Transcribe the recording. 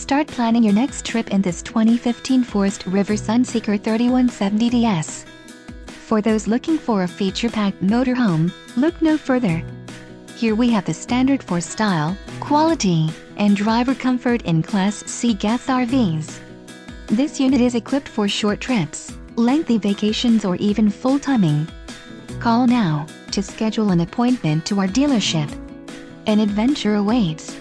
Start planning your next trip in this 2015 Forest River Sunseeker 3170DS. For those looking for a feature-packed motorhome, look no further. Here we have the standard for style, quality, and driver comfort in Class C gas RVs. This unit is equipped for short trips, lengthy vacations, or even full timing. Call now to schedule an appointment to our dealership. An adventure awaits.